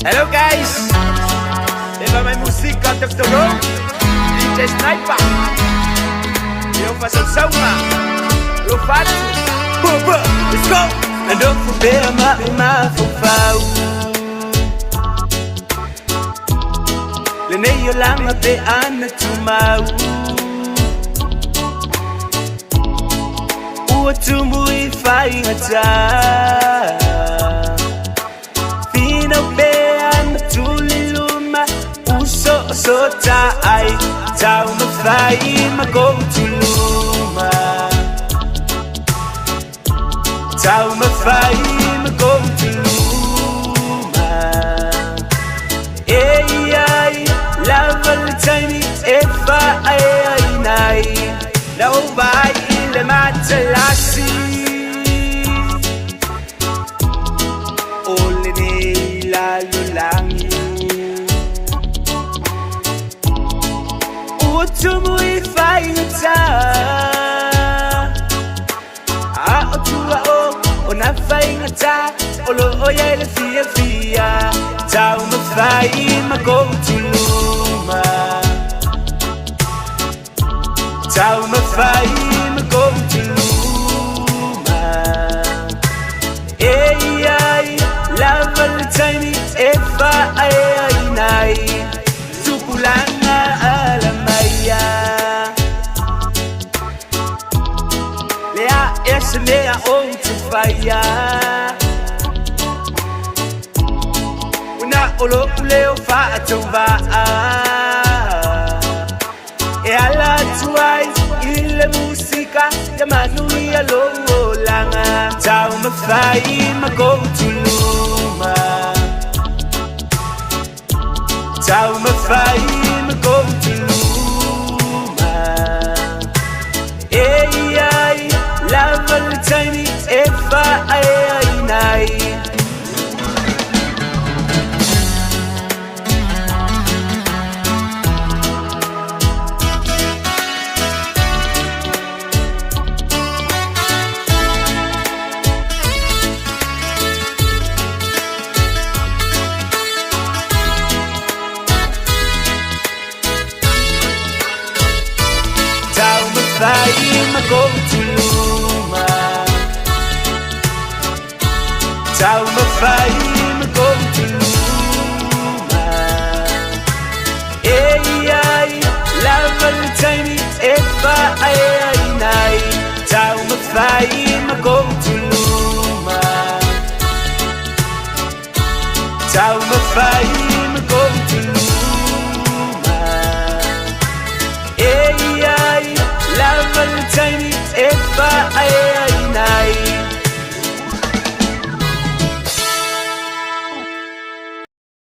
Hello guys, leva my muziek out of the road. DJ Sniper, eu faço sauna, eu faço buba, let's go. Ando for better, ma for foul. Lene yo lama be ana tumau. Ua tumu I fai ngata. Fino be ana tuliluma. Uso so tai. Tau ma fai ma go tuluma. Tau ma fai ma go tuluma. Ei ai, lava le tiny if I nai. No vai le matalasi. Ole ne la lulangi. Utumu ifai ta. Otua o na fai ngata. Olo oya le fia. Tau ma fai ma go tuluma. Tau ma fai ma go tuluma. Ei ai, lava le tiny if I nai. Tupulanga ala maya. Lea ese lea o tu faya. Olo leo fa atova. E alla tuai il musica ya manui alo langa. Tau ma fai ma go tuluma. Tau ma fai ma go tuluma. Ei ai, lava le tiny if I nai. Fai ma go tuluma. Tau ma fai ma go tuluma. Ei ai, lava le tiny if I nai. Tau ma fai ma go tuluma. Tau ma fai ma go tuluma.